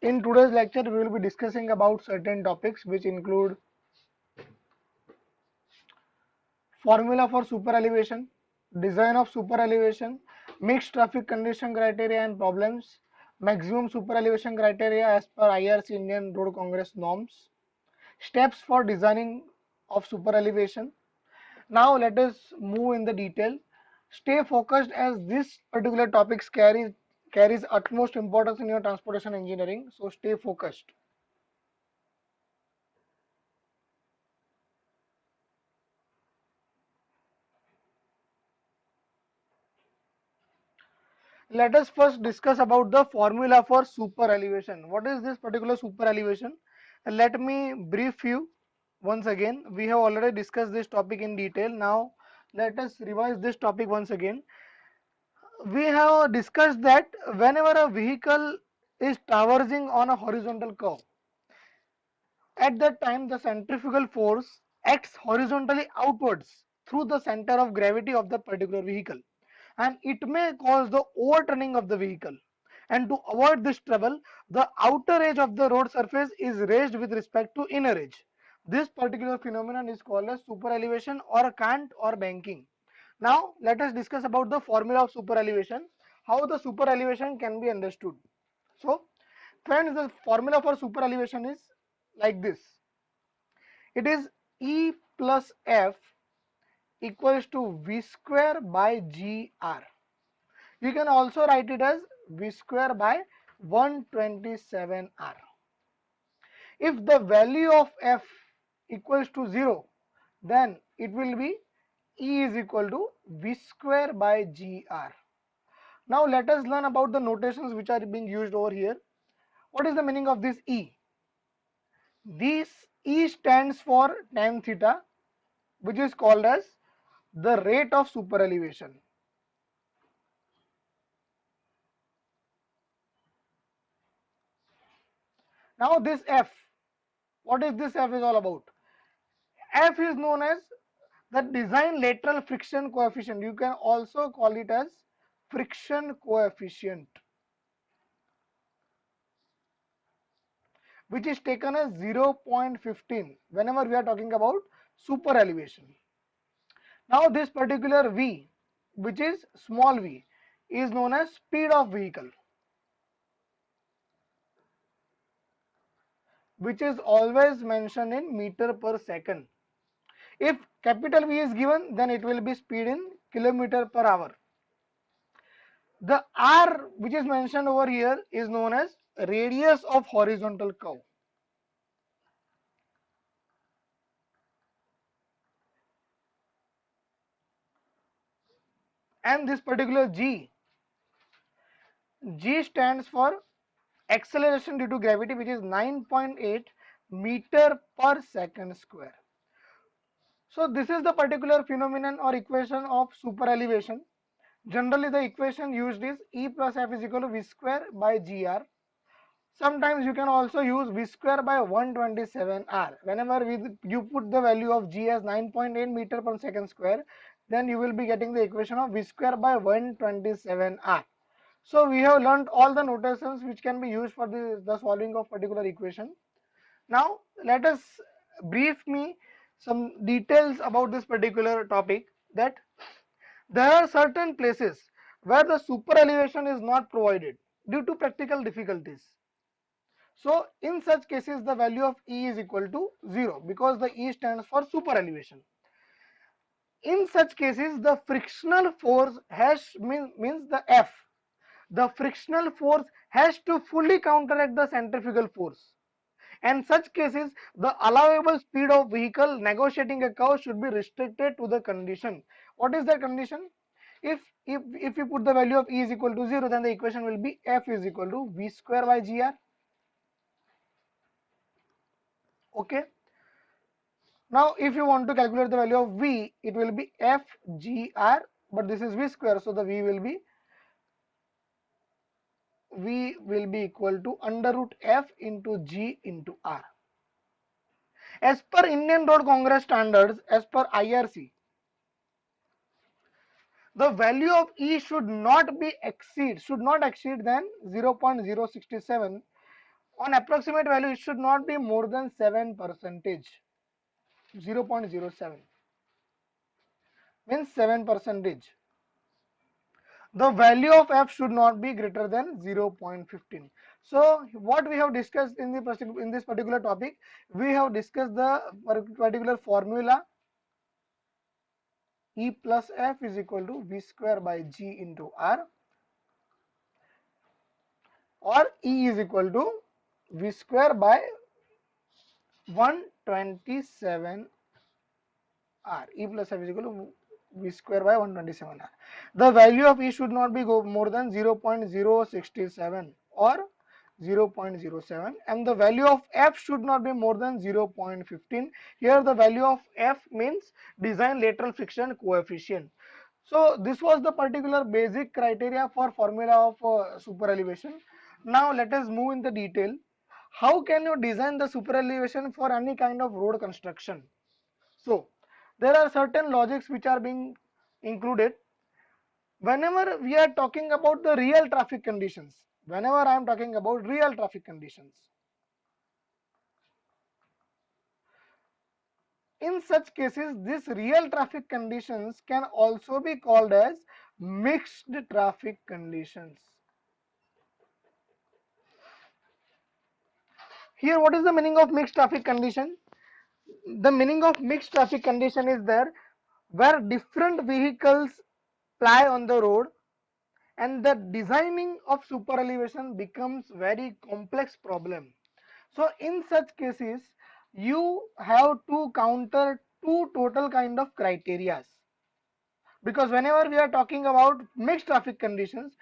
In today's lecture, we will be discussing about certain topics which include formula for super elevation, design of super elevation, mixed traffic condition criteria and problems, maximum super elevation criteria as per IRC Indian Road Congress norms, steps for designing of super elevation. Now let us move in the detail. Stay focused as this particular topics carries utmost importance in your transportation engineering. So stay focused. Let us first discuss about the formula for super elevation. What is this particular super elevation? Let me brief you once again. We have already discussed this topic in detail. Now let us revise this topic once again. We have discussed that whenever a vehicle is traversing on a horizontal curve, at that time the centrifugal force acts horizontally outwards through the center of gravity of the particular vehicle, and it may cause the overturning of the vehicle. And to avoid this trouble, the outer edge of the road surface is raised with respect to inner edge. This particular phenomenon is called as super elevation or cant or banking. Now let us discuss about the formula of super elevation, how the super elevation can be understood. So friends, the formula for super elevation is like this. It is E plus F equals to V square by GR. You can also write it as V square by 127R. If the value of F equals to 0, then it will be E is equal to V square by GR. Now let us learn about the notations which are being used over here. What is the meaning of this E? This E stands for tan theta, which is called as the rate of super elevation. Now this F, what is this F is all about? F is known as the design lateral friction coefficient. You can also call it as friction coefficient, which is taken as 0.15 whenever we are talking about super elevation. Now this particular V, which is small v, is known as speed of vehicle, which is always mentioned in meter per second. If capital V is given, then it will be speed in kilometer per hour. The R which is mentioned over here is known as radius of horizontal curve. And this particular G stands for acceleration due to gravity, which is 9.8 meter per second square. So this is the particular phenomenon or equation of super elevation. Generally the equation used is E plus F is equal to V square by GR. Sometimes you can also use V square by 127R. Whenever you put the value of G as 9.8 meter per second square, then you will be getting the equation of V square by 127R. So we have learned all the notations which can be used for the solving of particular equation. Now let us brief me some details about this particular topic, that there are certain places where the super elevation is not provided due to practical difficulties. So in such cases the value of E is equal to 0 because the E stands for super elevation. In such cases the frictional force means the F. The frictional force has to fully counteract the centrifugal force. And such cases the allowable speed of vehicle negotiating a curve should be restricted to the condition. What is the condition? If you put the value of E is equal to 0, then the equation will be F is equal to V square by GR. Okay. Now if you want to calculate the value of V, it will be FGR, but this is V square, so the V will be equal to under root F into G into R. As per Indian Road Congress standards, as per IRC, the value of E should not exceed than 0.067 On approximate value, it should not be more than 7 percentage. 0.07 means 7 percentage. The value of f should not be greater than 0.15. So what we have discussed in this particular topic, we have discussed the particular formula. E plus f is equal to v square by g into r, or E is equal to v square by 127 r. E plus f is equal to v square by 127 r. The value of E should not be more than 0.067 or 0.07, and the value of f should not be more than 0.15. Here the value of f means design lateral friction coefficient. So this was the particular basic criteria for formula of super elevation. Now let us move in the detail. How can you design the super elevation for any kind of road construction? So there are certain logics which are being included. Whenever we are talking about the real traffic conditions, whenever I am talking about real traffic conditions, in such cases, this real traffic conditions can also be called as mixed traffic conditions. Here, what is the meaning of mixed traffic condition? The meaning of mixed traffic condition is there where different vehicles ply on the road, and the designing of super elevation becomes very complex problem. So in such cases, you have to counter two total kind of criterias, because whenever we are talking about mixed traffic conditions,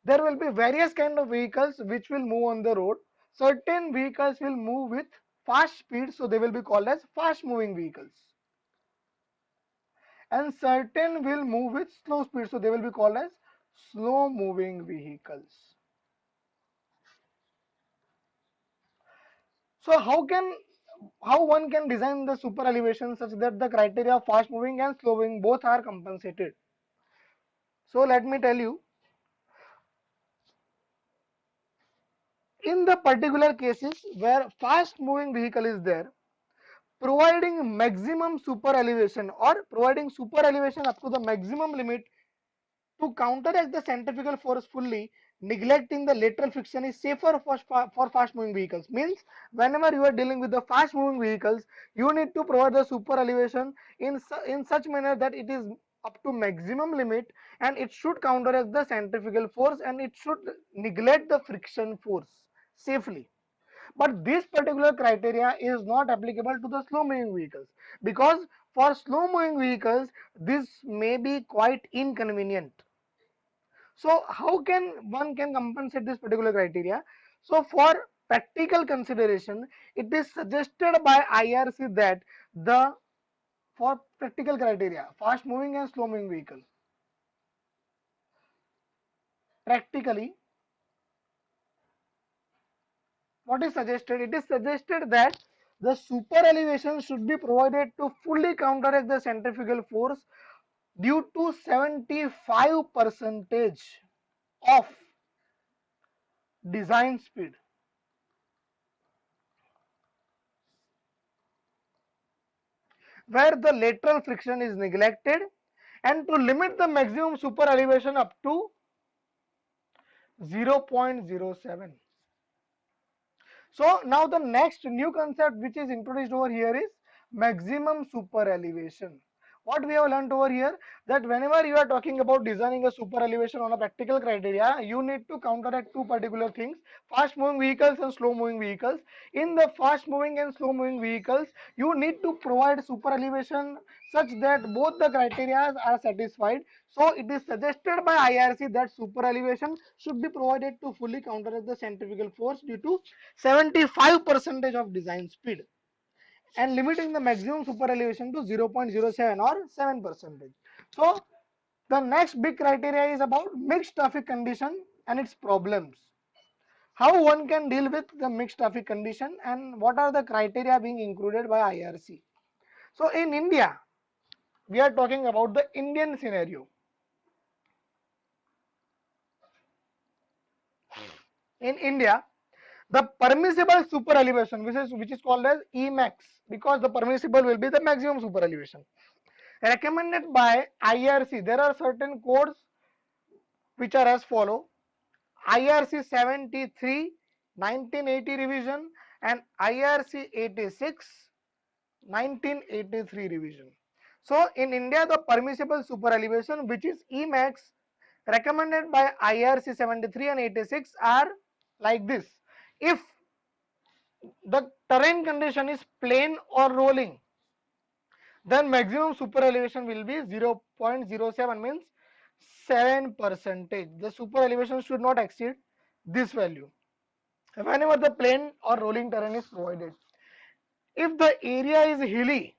there will be various kind of vehicles which will move on the road. Certain vehicles will move with fast speed, so they will be called as fast moving vehicles, and certain will move with slow speed, so they will be called as slow moving vehicles. So how one can design the super elevation such that the criteria of fast moving and slow moving both are compensated? So let me tell you, in the particular cases where fast moving vehicle is there, providing maximum super elevation or providing super elevation up to the maximum limit to counteract the centrifugal force fully, neglecting the lateral friction is safer for fast moving vehicles. Means whenever you are dealing with the fast moving vehicles, you need to provide the super elevation in such manner that it is up to maximum limit, and it should counteract the centrifugal force, and it should neglect the friction force safely. But this particular criteria is not applicable to the slow moving vehicles, because for slow moving vehicles this may be quite inconvenient. So how can one can compensate this particular criteria? So for practical consideration, it is suggested by IRC that the for practical criteria, fast moving and slow moving vehicle, practically what is suggested? It is suggested that the super elevation should be provided to fully counteract the centrifugal force due to 75 percentage of design speed, where the lateral friction is neglected, and to limit the maximum super elevation up to 0.07. So now the next new concept which is introduced over here is maximum super elevation. What we have learned over here, that whenever you are talking about designing a super elevation on a practical criteria, you need to counteract two particular things: fast moving vehicles and slow moving vehicles. In the fast moving and slow moving vehicles, you need to provide super elevation such that both the criteria are satisfied. So it is suggested by IRC that super elevation should be provided to fully counteract the centrifugal force due to 75 percentage of design speed, and limiting the maximum super elevation to 0.07 or 7 percentage. So the next big criteria is about mixed traffic condition and its problems. How one can deal with the mixed traffic condition and what are the criteria being included by IRC. So in India, we are talking about the Indian scenario. In India, The permissible super elevation, which is called as Emax, because the permissible will be the maximum super elevation. Recommended by IRC, there are certain codes which are as follow: IRC 73 1980 revision and IRC 86 1983 revision. So in India, the permissible super elevation, which is Emax, recommended by IRC 73 and 86 are like this. If the terrain condition is plain or rolling, then maximum super elevation will be 0.07, means 7%. The super elevation should not exceed this value whenever the plain or rolling terrain is provided. If the area is hilly,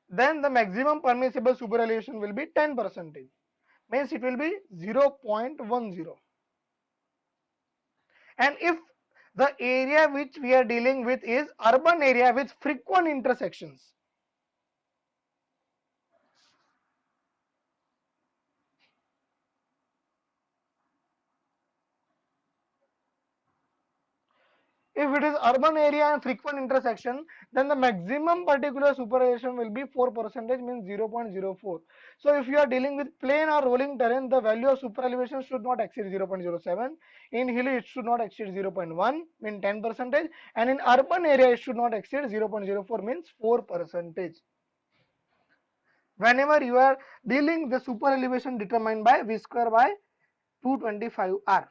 then the maximum permissible super elevation will be 10%, means it will be 0.10. And if the area which we are dealing with is urban area with frequent intersections, if it is urban area and frequent intersection, then the maximum particular superelevation will be 4%, means 0.04. So if you are dealing with plain or rolling terrain, the value of superelevation should not exceed 0.07. In hilly, it should not exceed 0.1, mean 10%, and in urban area, it should not exceed 0.04, means 4%. Whenever you are dealing the super elevation determined by V square by 225R.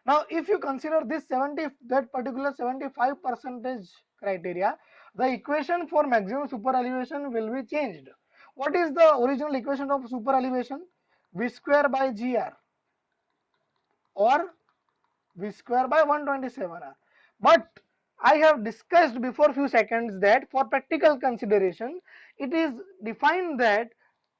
Now, if you consider this that particular 75 percentage criteria, the equation for maximum super elevation will be changed. What is the original equation of super elevation? V square by GR or V square by 127R. But I have discussed before few seconds that for practical consideration, it is defined that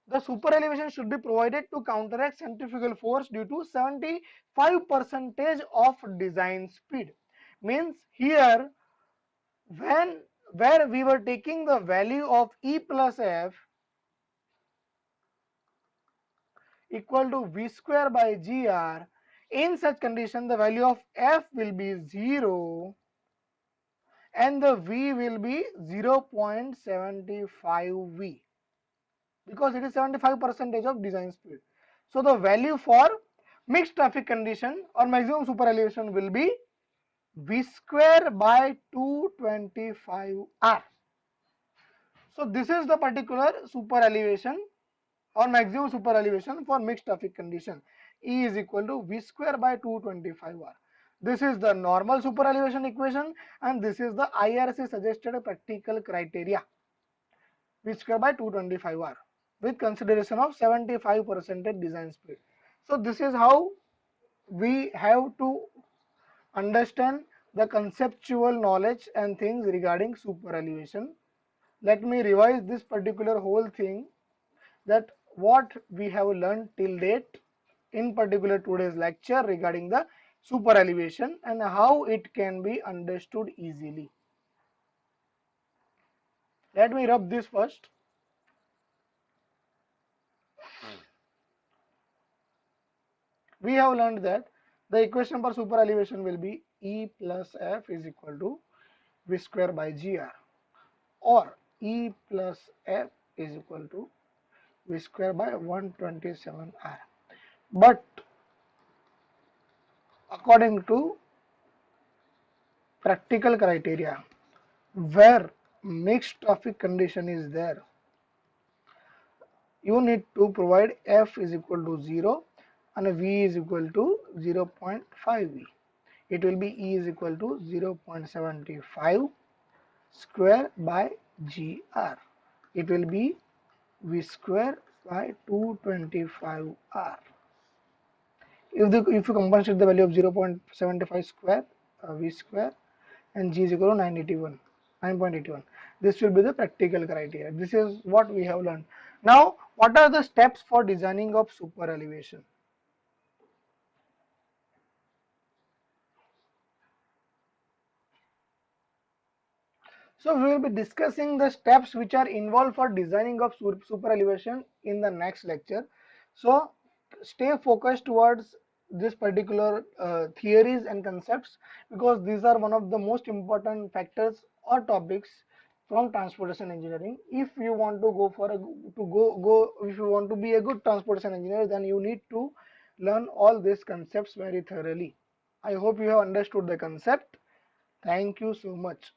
the super elevation should be provided to counteract centrifugal force due to 75% of design speed. Means here, when where we were taking the value of E plus F equal to V square by GR, in such condition the value of F will be 0 and the V will be 0.75 V, because it is 75% of design speed. So the value for mixed traffic condition or maximum super elevation will be V square by 225R. So this is the particular super elevation or maximum super elevation for mixed traffic condition. E is equal to V square by 225R. This is the normal super elevation equation and this is the IRC suggested practical criteria. V square by 225R with consideration of 75% design speed. So this is how we have to understand the conceptual knowledge and things regarding super elevation. Let me revise this particular whole thing, that what we have learned till date in particular today's lecture regarding the super elevation and how it can be understood easily. Let me rub this first. We have learned that the equation for super elevation will be E plus F is equal to V square by GR, or E plus F is equal to V square by 127R. But according to practical criteria, where mixed traffic condition is there, you need to provide F is equal to 0 and V is equal to 0.5 V. It will be E is equal to 0.75 square by GR. It will be V square by 225R. If you compensate the value of 0.75 square V square and G is equal to 9.81, this will be the practical criteria. This is what we have learned. Now, what are the steps for designing of super elevation? So we will be discussing the steps which are involved for designing of super elevation in the next lecture. So stay focused towards this particular theories and concepts, because these are one of the most important factors or topics from transportation engineering. If you want to go for a to go if you want to be a good transportation engineer, then you need to learn all these concepts very thoroughly. I hope you have understood the concept. Thank you so much.